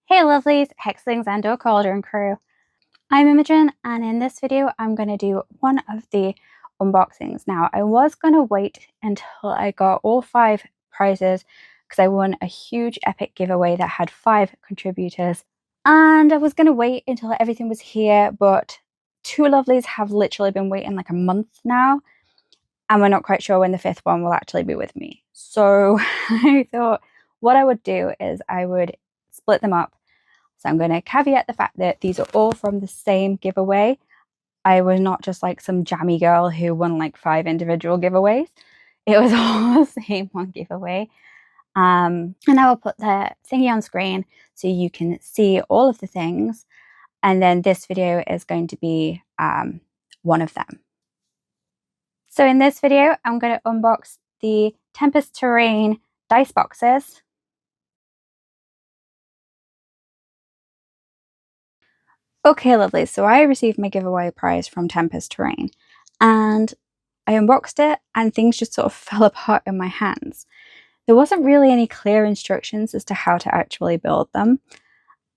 Hey lovelies, Hexlings and Cauldron crew. I'm Imogen, and in this video I'm going to do one of the unboxings. Now, I was going to wait until I got all 5 prizes because I won a huge epic giveaway that had 5 contributors, and I was going to wait until everything was here, but 2 lovelies have literally been waiting like a month now, and we're not quite sure when the 5th one will actually be with me. So I thought what I would do is I would split them up. So I'm going to caveat the fact that these are all from the same giveaway. I was not just like some jammy girl who won like 5 individual giveaways. It was all the same one giveaway. And I will put the thingy on screen so you can see all of the things. And then this video is going to be one of them. So in this video, I'm going to unbox the Tempest Terrain dice boxes. Okay, lovely. So I received my giveaway prize from Tempest Terrain, and I unboxed it and things just sort of fell apart in my hands. There wasn't really any clear instructions as to how to actually build them,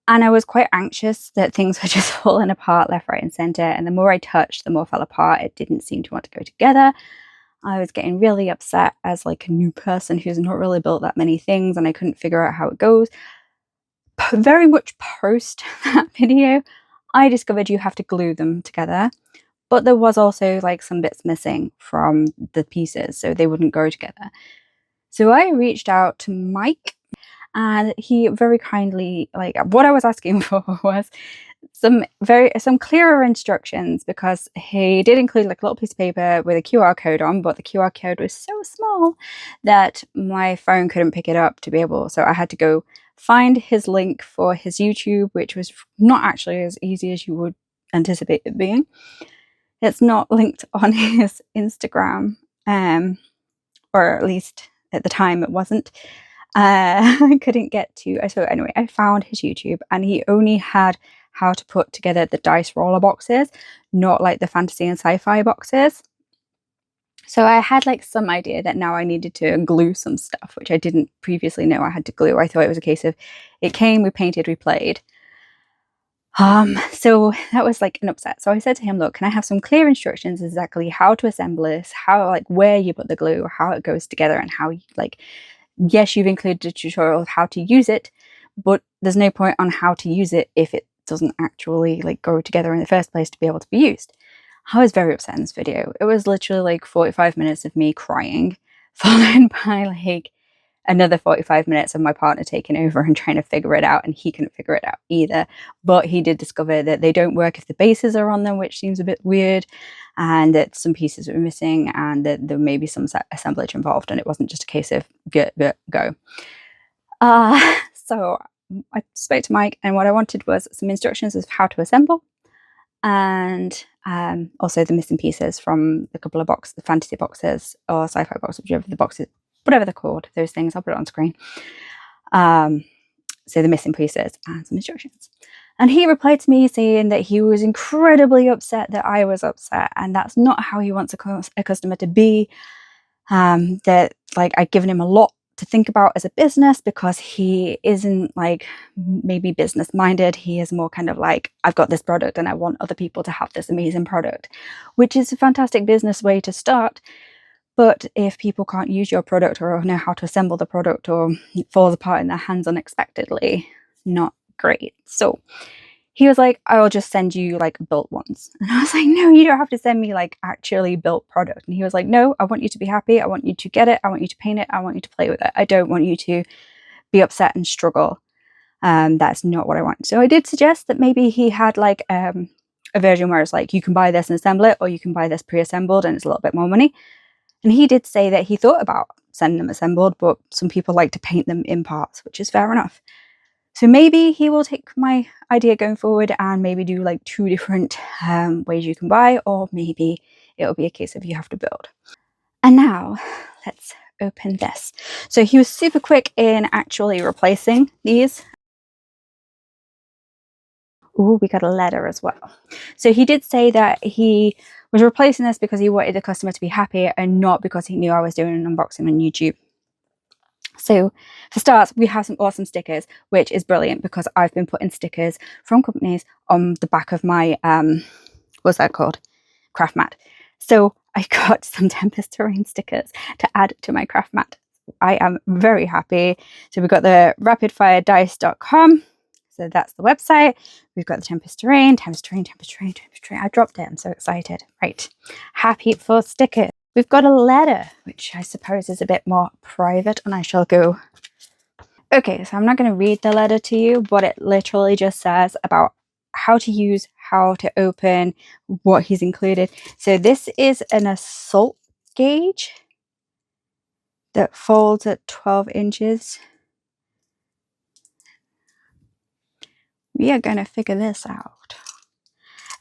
and I was quite anxious that things were just falling apart left, right and centre, and the more I touched, the more fell apart. It didn't seem to want to go together. I was getting really upset as like a new person who's not really built that many things, and I couldn't figure out how it goes. Very much post that video, I discovered you have to glue them together, but there was also like some bits missing from the pieces, so they wouldn't go together. So I reached out to Mike, and he very kindly, like, what I was asking for was some clearer instructions, because he did include like a little piece of paper with a QR code on, but the QR code was so small that my phone couldn't pick it up to be able, so I had to go find his link for his YouTube, which was not actually as easy as you would anticipate it being. It's not linked on his Instagram, or at least at the time it wasn't. I couldn't get to, so anyway, I found his YouTube, and he only had how to put together the dice roller boxes, not like the fantasy and sci-fi boxes. So I had like some idea that now I needed to glue some stuff, which I didn't previously know I had to glue. I thought it was a case of it came, we painted, we played. So that was like an upset. So I said to him, look, can I have some clear instructions exactly how to assemble this, how, like, where you put the glue, how it goes together, and how you, like, yes, you've included a tutorial of how to use it, but there's no point on how to use it if it doesn't actually like go together in the first place to be able to be used. I was very upset in this video. It was literally like 45 minutes of me crying, followed by like another 45 minutes of my partner taking over and trying to figure it out, and he couldn't figure it out either. But he did discover that they don't work if the bases are on them, which seems a bit weird, and that some pieces were missing, and that there may be some assemblage involved, and it wasn't just a case of go. So I spoke to Mike, and what I wanted was some instructions of how to assemble, and also the missing pieces from a couple of boxes, the fantasy boxes or sci-fi boxes, whichever the boxes, whatever they're called, those things, I'll put it on screen. So the missing pieces and some instructions. And he replied to me saying that he was incredibly upset that I was upset, and that's not how he wants a customer to be. That like I'd given him a lot to think about as a business, because he isn't like maybe business minded. He is more kind of like, I've got this product and I want other people to have this amazing product, which is a fantastic business way to start. But if people can't use your product or know how to assemble the product, or it falls apart in their hands unexpectedly, not great. So he was like, I'll just send you like built ones. And I was like, no, you don't have to send me like actually built product. And he was like, no, I want you to be happy. I want you to get it. I want you to paint it. I want you to play with it. I don't want you to be upset and struggle. That's not what I want. So I did suggest that maybe he had like a version where it's like, you can buy this and assemble it, or you can buy this pre-assembled and it's a little bit more money. And he did say that he thought about sending them assembled, but some people like to paint them in parts, which is fair enough. So maybe he will take my idea going forward and maybe do like 2 different ways you can buy, or maybe it'll be a case of you have to build. And now let's open this. So he was super quick in actually replacing these. Oh, we got a letter as well. So he did say that he was replacing this because he wanted the customer to be happy, and not because he knew I was doing an unboxing on YouTube. So for starters, we have some awesome stickers, which is brilliant because I've been putting stickers from companies on the back of my, what's that called? Craft mat. So I got some Tempest Terrain stickers to add to my craft mat. I am very happy. So we've got the rapidfiredice.com. So that's the website. We've got the Tempest Terrain, Tempest Terrain, Tempest Terrain, Tempest Terrain. I dropped it. I'm so excited. Right. Happy for stickers. We've got a letter, which I suppose is a bit more private, and I shall go. Okay, so I'm not going to read the letter to you, but it literally just says about how to use, how to open, what he's included. So this is an assault gauge that folds at 12 inches. We are going to figure this out.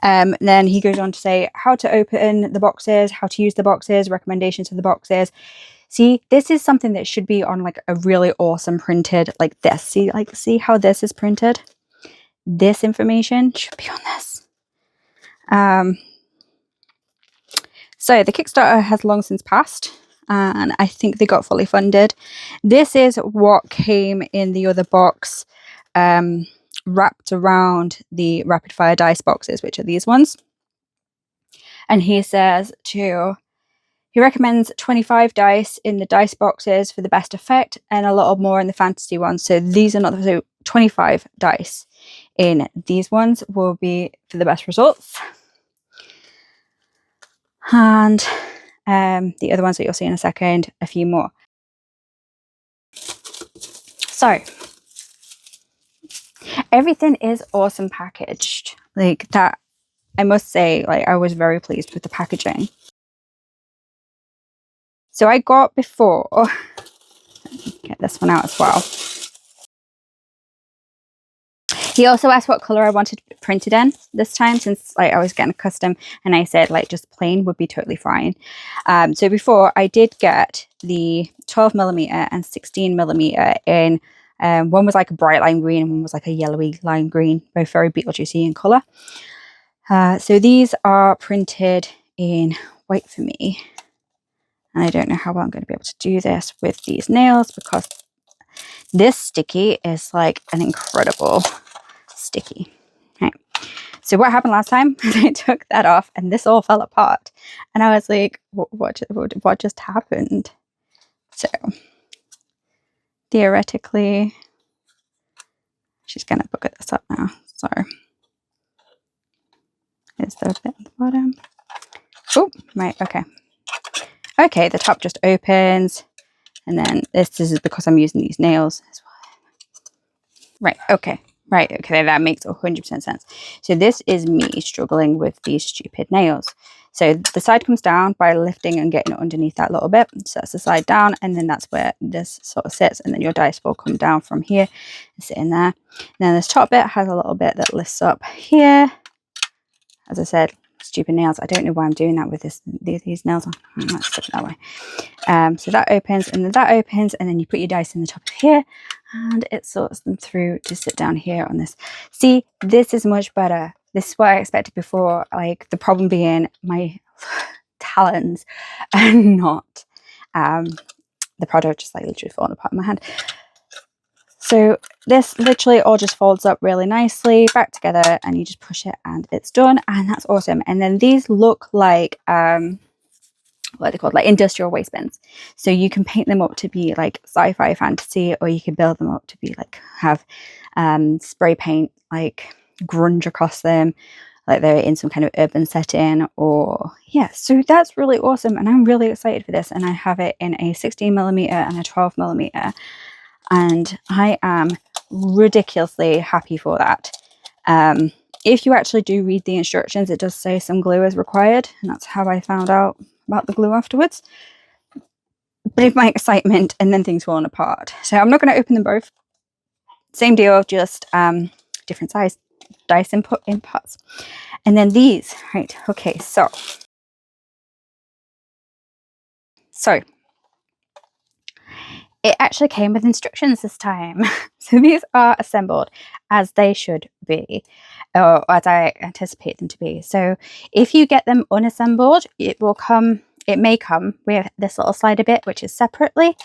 Then he goes on to say how to open the boxes, how to use the boxes, recommendations of the boxes. See, this is something that should be on like a really awesome printed like this. See how this is printed? This information should be on this. So the Kickstarter has long since passed, and I think they got fully funded. This is what came in the other box, wrapped around the rapid fire dice boxes, which are these ones. And he says he recommends 25 dice in the dice boxes for the best effect and a little more in the fantasy ones. So these are not, so 25 dice in these ones will be for the best results. And the other ones that you'll see in a second, a few more. So everything is awesome packaged. Like that, I must say, like I was very pleased with the packaging. So I got before, get this one out as well. He also asked what color I wanted printed in this time, since like I was getting a custom, and I said like just plain would be totally fine. So before I did get the 12mm and 16mm in, one was like a bright lime green and one was like a yellowy lime green, both very Beetlejuicy in color. So these are printed in white for me, and I don't know how well I'm going to be able to do this with these nails because this sticky is like an incredible sticky. Right. So what happened last time? I took that off and this all fell apart, and I was like, what just happened? So theoretically, she's gonna book this up now. So is there a bit at the bottom? Oh, right, okay, the top just opens, and then this is because I'm using these nails as well. Right, okay, that makes 100% sense. So this is me struggling with these stupid nails. So the side comes down by lifting and getting it underneath that little bit. So that's the side down, and then that's where this sort of sits, and then your dice will come down from here and sit in there. And then this top bit has a little bit that lifts up here. As I said, stupid nails. I don't know why I'm doing that with these nails on. Let's stick it that way. So that opens, and then that opens, and then you put your dice in the top of here, and it sorts them through to sit down here on this. See, this is much better. This is what I expected before, like the problem being my talons and not the product just like literally falling apart in my hand. So this literally all just folds up really nicely back together, and you just push it and it's done, and that's awesome. And then these look like what are they called, like industrial waste bins. So you can paint them up to be like sci-fi fantasy, or you can build them up to be like have spray paint like grunge across them, like they're in some kind of urban setting. Or yeah, so that's really awesome, and I'm really excited for this. And I have it in a 16mm and a 12mm, and I am ridiculously happy for that. If you actually do read the instructions, it does say some glue is required, and that's how I found out about the glue afterwards. But my excitement, and then things falling apart. So I'm not going to open them both. Same deal, just different size dice input in pots. And then these, right? Okay, so it actually came with instructions this time. So these are assembled as they should be, or as I anticipate them to be. So if you get them unassembled, it may come with this little slider bit, which is separately.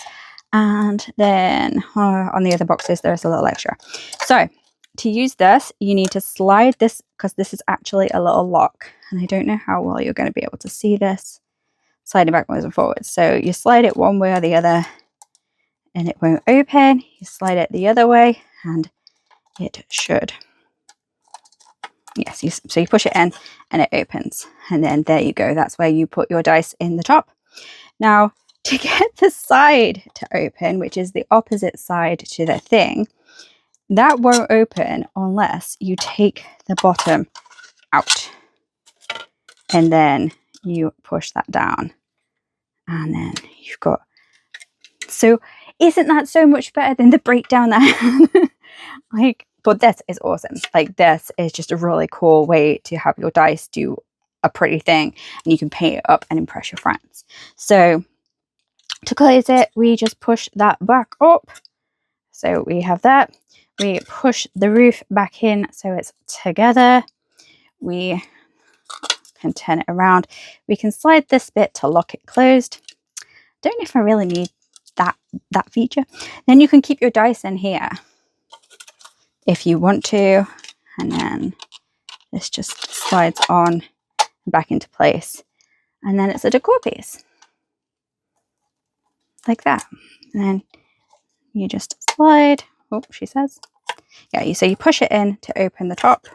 And then on the other boxes, there's a little extra. So to use this, you need to slide this, because this is actually a little lock. And I don't know how well you're going to be able to see this. Sliding backwards and forwards. So you slide it one way or the other and it won't open. You slide it the other way and it should. Yes, so you push it in and it opens. And then there you go. That's where you put your dice in the top. Now, to get the side to open, which is the opposite side to the thing, that won't open unless you take the bottom out. And then you push that down. And then you've got... So isn't that so much better than the breakdown that like, but this is awesome. Like, this is just a really cool way to have your dice do a pretty thing, and you can paint it up and impress your friends. So to close it, we just push that back up. So we have that. We push the roof back in so it's together. We can turn it around. We can slide this bit to lock it closed. Don't know if I really need that feature. Then you can keep your dice in here if you want to, and then this just slides on back into place, and then it's a decor piece like that. And then you just slide. Oh, she says, yeah. So you push it in to open the top,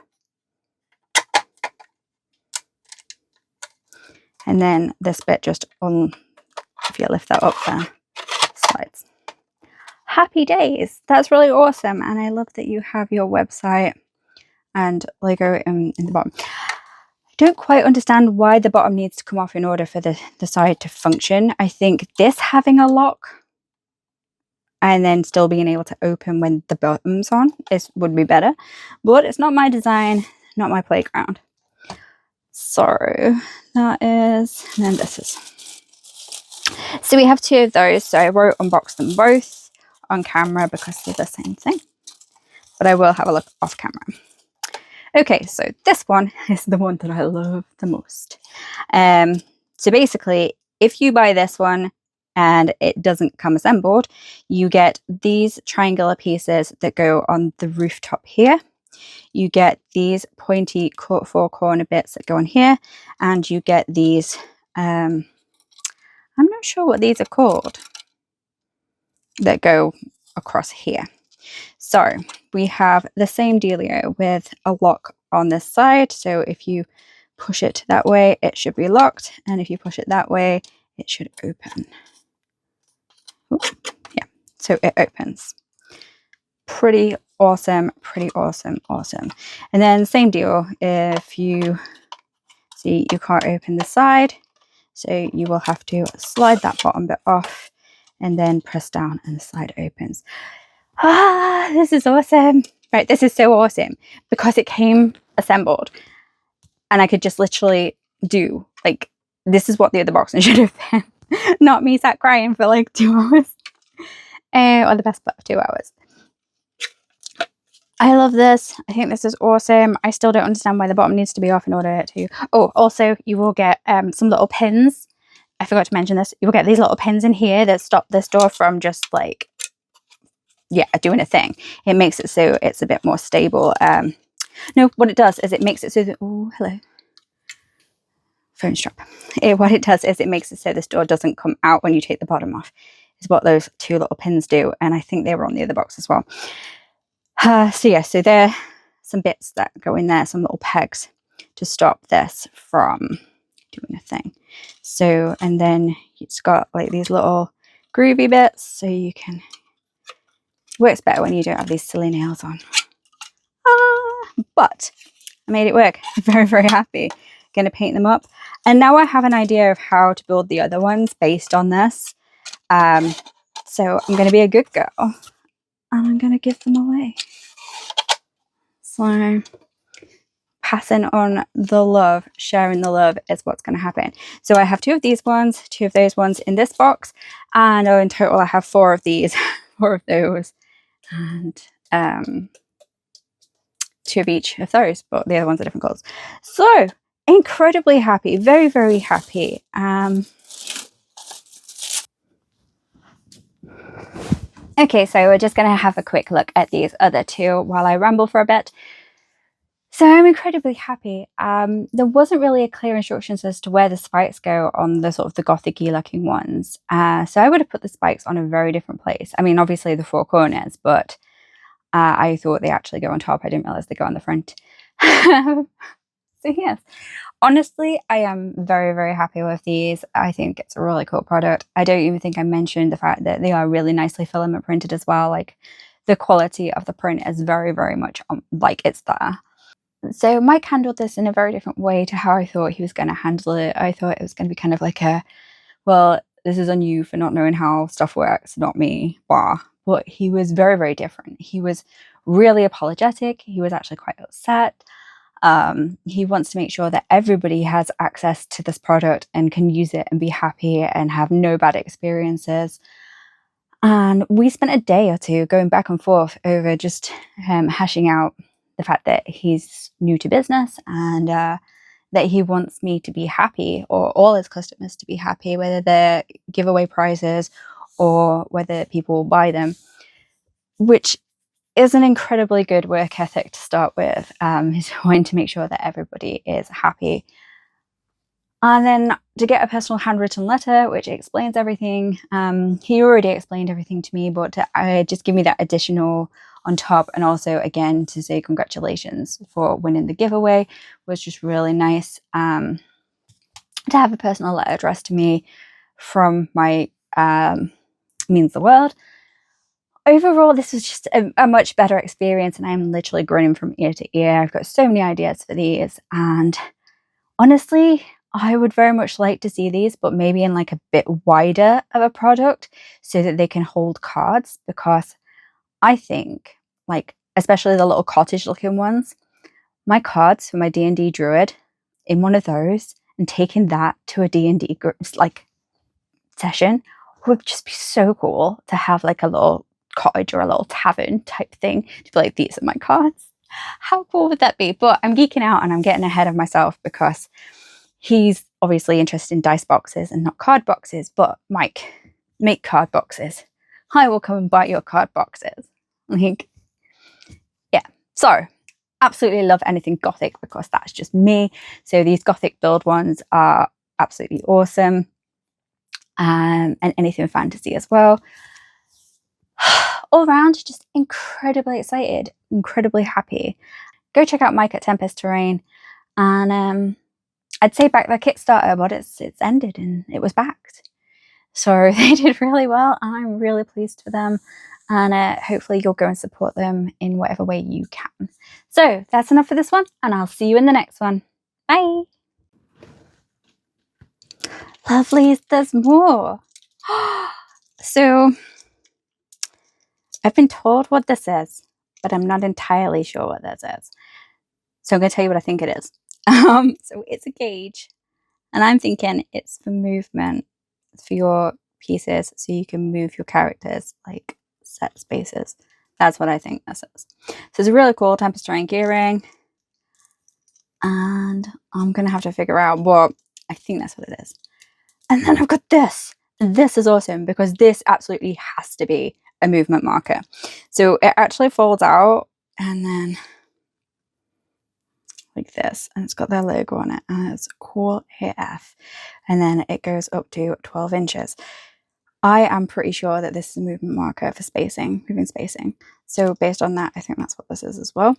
and then this bit just if you lift that up there, slides. Happy days. That's really awesome. And I love that you have your website and logo in the bottom. I don't quite understand why the bottom needs to come off in order for the side to function. I think this having a lock and then still being able to open when the bottom's on would be better. But it's not my design, not my playground. So that is, and then this is. So we have two of those. So I won't unbox them both on camera because they're the same thing, but I will have a look off camera. Okay, so this one is the one that I love the most. So basically, if you buy this one and it doesn't come assembled, you get these triangular pieces that go on the rooftop here. You get these pointy four corner bits that go on here, and you get these, I'm not sure what these are called, that go across here. So we have the same dealio with a lock on this side. So if you push it that way, it should be locked, and if you push it that way, it should open. Ooh, yeah, so it opens. Pretty awesome, awesome. And then same deal, if you see, you can't open the side, so you will have to slide that bottom bit off and then press down and the side opens. Ah, this is awesome. Right, this is so awesome because it came assembled and I could just literally do, like, this is what the other boxing should have been. Not me sat crying for like 2 hours. Or the best part of 2 hours. I love this. I think this is awesome. I still don't understand why the bottom needs to be off in order to... Oh, also, you will get some little pins. I forgot to mention this. You will get these little pins in here that stop this door from just like, yeah, doing a thing. It makes it so it's a bit more stable. No, what it does is it makes it so that... Oh, hello. Phone strap. What it does is it makes it so this door doesn't come out when you take the bottom off. Is what those two little pins do. And I think they were on the other box as well. So yeah, so there are some bits that go in there, some little pegs to stop this from doing a thing. So, and then it's got like these little groovy bits, so you can... Works better when you don't have these silly nails on. But I made it work. I'm very, very happy. Going to paint them up. And now I have an idea of how to build the other ones based on this. So I'm going to be a good girl. And I'm going to give them away. So passing on the love, sharing the love is what's going to happen. So I have 2 of these ones, 2 of those ones in this box. And in total I have 4 of these, 4 of those. And 2 of each of those, but the other ones are different colours. So incredibly happy, very, very happy. Okay, so we're just going to have a quick look at these other two while I ramble for a bit. So I'm incredibly happy. There wasn't really a clear instructions as to where the spikes go on the sort of the gothic-y looking ones. So I would have put the spikes on a very different place. I mean, obviously the four corners, but I thought they actually go on top. I didn't realize they go on the front. So yes, honestly, I am very, very happy with these. I think it's a really cool product. I don't even think I mentioned the fact that they are really nicely filament printed as well. Like the quality of the print is very, very much like it's there. So Mike handled this in a very different way to how I thought he was going to handle it. I thought it was going to be kind of like a, well, this is on you for not knowing how stuff works, not me, blah. But he was very, very different. He was really apologetic. He was actually quite upset. He wants to make sure that everybody has access to this product and can use it and be happy and have no bad experiences. And we spent a day or two going back and forth over just hashing out the fact that he's new to business and that he wants me to be happy, or all his customers to be happy, whether they're giveaway prizes or whether people buy them, which is an incredibly good work ethic to start with. He's wanting to make sure that everybody is happy. And then to get a personal handwritten letter, which explains everything. He already explained everything to me, but to just give me that additional on top, and also again to say congratulations for winning the giveaway was just really nice. To have a personal letter addressed to me from my means the world. Overall, this was just a much better experience, and I'm literally grinning from ear to ear. I've got so many ideas for these, and honestly, I would very much like to see these, but maybe in like a bit wider of a product so that they can hold cards, because I think, like, especially the little cottage looking ones, my cards for my D&D druid in one of those and taking that to a D&D like session would just be so cool to have like a little cottage or a little tavern type thing to be like, these are my cards. How cool would that be? But I'm geeking out and I'm getting ahead of myself because he's obviously interested in dice boxes and not card boxes. But Mike, make card boxes. I will come and buy your card boxes. Like, yeah. So absolutely love anything gothic because that's just me. So these gothic build ones are absolutely awesome. And anything fantasy as well. All around, just incredibly excited, incredibly happy. Go check out Mike at Tempest Terrain. And I'd say back their Kickstarter, but it's ended and it was backed. So they did really well. I'm really pleased for them. And hopefully you'll go and support them in whatever way you can. So that's enough for this one, and I'll see you in the next one. Bye. Lovelies, there's more. So I've been told what this is, but I'm not entirely sure what this is. So I'm going to tell you what I think it is. So it's a gauge, and I'm thinking it's for movement. It's for your pieces, so you can move your characters, like set spaces. That's what I think this is. So it's a really cool Tempest Terrain gearing, and I'm going to have to figure out what I think that's what it is. And then I've got this. This is awesome because this absolutely has to be a movement marker. So it actually folds out and then like this, and it's got their logo on it, and it's cool AF. And then it goes up to 12 inches. I am pretty sure that this is a movement marker for spacing, moving spacing. So based on that, I think that's what this is as well.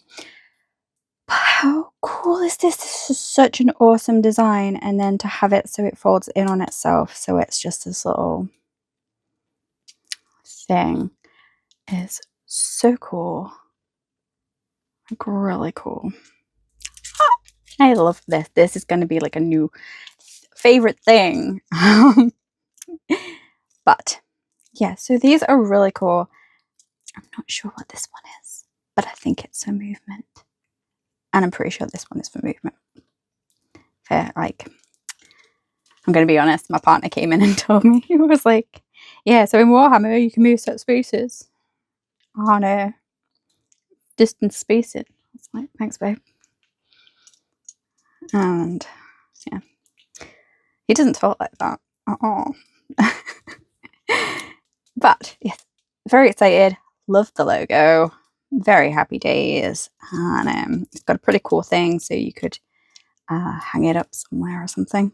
But how cool is this? This is such an awesome design. And then to have it so it folds in on itself, so it's just this little thing, is so cool. Like really cool. I love this. This is going to be like a new favorite thing. But yeah, so these are really cool. I'm not sure what this one is, but I think it's for movement. And I'm pretty sure this one is for movement. For like, I'm going to be honest, my partner came in and told me, he was like, yeah, so in Warhammer, you can move set spaces on a distance spacing. I was like, thanks, babe. And yeah, he doesn't talk like that at all. But yes, very excited. Love the logo. Very happy days. And it's got a pretty cool thing, so you could hang it up somewhere or something.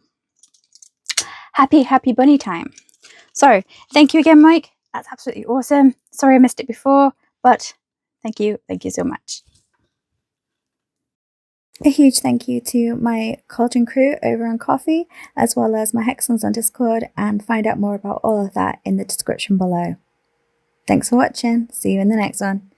Happy bunny time. So thank you again, Mike. That's absolutely awesome. Sorry I missed it before, but thank you so much. A huge thank you to my Cauldron crew over on Coffee, as well as my Hexlings on Discord, and find out more about all of that in the description below. Thanks for watching. See you in the next one.